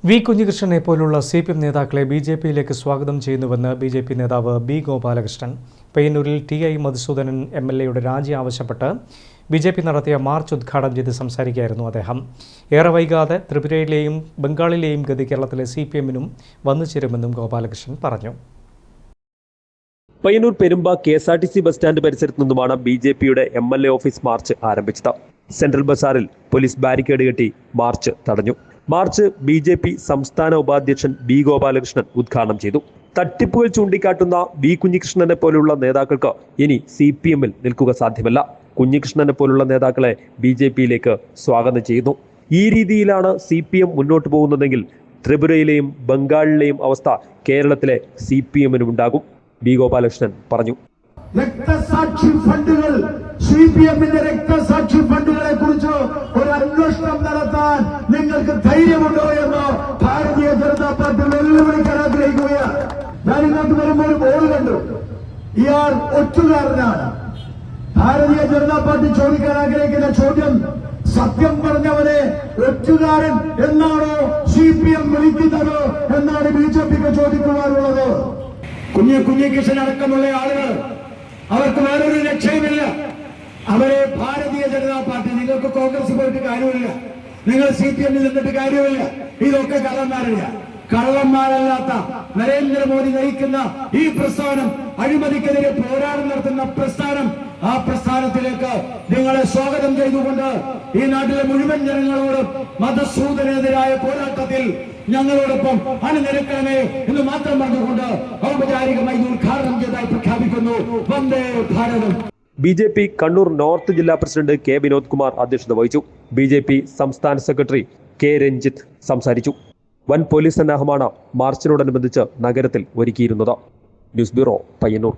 V കുഞ്ഞികൃഷ്ണനെ പോലുള്ള CPM നേതാക്കളെ BJPയിലേക്ക് സ്വാഗതം ചെയ്യുന്നുവെന്ന് BJP നേതാവ് B ഗോപാലകൃഷ്ണൻ. പയ്യന്നൂരിൽ TI മധുസൂദനൻ MLAയുടെ രാജി ആവശ്യപ്പെട്ട് BJP നടത്തിയ മാർച്ച് ഉദ്ഘാടനം ചെയ്ത് സംസാരിക്കുകയായിരുന്നു അദ്ദേഹം. ഏറെ വൈകാതെ ത്രിപുരയിലെയും ബംഗാളിലെയും ഗതി കേരളത്തിലെ CPMനും വന്നു ചേരുമെന്നും ഗോപാലകൃഷ്ണൻ പറഞ്ഞു. Payyanur Perumba KSRTC bus stand പരിസരത്തു നിന്നുമാണ് BJPയുടെ MLA ഓഫീസ് മാർച്ച് ആരംഭിച്ചത്. സെൻട്രൽ ബസാറിൽ പോലീസ് ബാരിക്കേഡ് കെട്ടി മാർച്ച് തടഞ്ഞു. മാർച്ച് BJP സംസ്ഥാന ഉപാധ്യക്ഷൻ B ഗോപാലകൃഷ്ണൻ ഉദ്ഘാടനം ചെയ്തു. തട്ടിപ്പുകൾ ചൂണ്ടിക്കാട്ടുന്ന വി കുഞ്ഞികൃഷ്ണനെ പോലുള്ള നേതാക്കൾക്ക് ഇനി CPMൽ നിൽക്കുക സാധ്യമല്ല. കുഞ്ഞികൃഷ്ണനെ പോലുള്ള നേതാക്കളെ BJPയിലേക്ക് സ്വാഗതം ചെയ്യുന്നു. ഈ രീതിയിലാണ് CPM മുന്നോട്ട് പോകുന്നതെങ്കിൽ ത്രിപുരയിലെയും ബംഗാളിലെയും അവസ്ഥ കേരളത്തിലെ CPMനും ഉണ്ടാകും. B ഗോപാലകൃഷ്ണൻ പറഞ്ഞു. രക്തസാക്ഷി ഫണ്ടുകൾ CPMന്റെ രക്തസാക്ഷി ഫണ്ടുകളെ കുറിച്ച് ഒരു അന്വേഷണം നടത്താൻ നിങ്ങൾക്ക് ധൈര്യമുണ്ടോ എന്ന് ഭാരതീയ ജനതാ പാർട്ടി വെല്ലുവിളിക്കാൻ ആഗ്രഹിക്കുകയാണ്. ഞാൻ ഇങ്ങോട്ട് വരുമ്പോൾ ഒരു ബോർഡ് കണ്ടു. ഇയാൾ ഒറ്റുകാരനാണ്. ഭാരതീയ ജനതാ പാർട്ടി ചോദിക്കാൻ ആഗ്രഹിക്കുന്ന ചോദ്യം, സത്യം പറഞ്ഞവരെ ഒറ്റുകാരൻ എന്നാണോ CPM വിളിക്കുന്നത് എന്നാണ് BJPക്ക് ചോദിക്കുവാനുള്ളത്. കുഞ്ഞികൃഷ്ണൻ അടക്കമുള്ള ആളുകൾ അവർക്ക് വേറൊരു ലക്ഷ്യമില്ല. അവരെ ഭാരതീയ ജനതാ പാർട്ടി, നിങ്ങൾക്ക് കോൺഗ്രസ് പോയിട്ട് കാര്യമില്ല, നിങ്ങൾ CPMൽ നിന്നിട്ട് കാര്യമില്ല. ഇതൊക്കെ കള്ളന്മാരല്ലാത്ത നരേന്ദ്രമോദി നയിക്കുന്ന ഈ പ്രസ്ഥാനം, അഴിമതിക്കെതിരെ പോരാട്ടം നടത്തുന്ന പ്രസ്ഥാനം, ആ പ്രസ്ഥാനത്തിലേക്ക് നിങ്ങളെ സ്വാഗതം ചെയ്തുകൊണ്ട് ഈ നാട്ടിലെ മുഴുവൻ ജനങ്ങളോടും മതസൂദനെതിരായ പോരാട്ടത്തിൽ ഞങ്ങളോടൊപ്പം അണിനിരക്കണമേ എന്ന് മാത്രം പറഞ്ഞുകൊണ്ട് ഔപചാരികമായി ഉദ്ഘാടനം ചെയ്തതായി പ്രഖ്യാപിക്കുന്നു. വന്ദേ ഭാരതം. BJP കണ്ണൂർ നോർത്ത് ജില്ലാ പ്രസിഡന്റ് K വിനോദ് കുമാർ അധ്യക്ഷത വഹിച്ചു. BJP സംസ്ഥാന സെക്രട്ടറി K രഞ്ജിത്ത് സംസാരിച്ചു. വൻ പോലീസ് സന്നാഹമാണ് മാർച്ചിനോടനുബന്ധിച്ച് നഗരത്തിൽ ഒരുക്കിയിരുന്നത്. News bureau, Payyanur.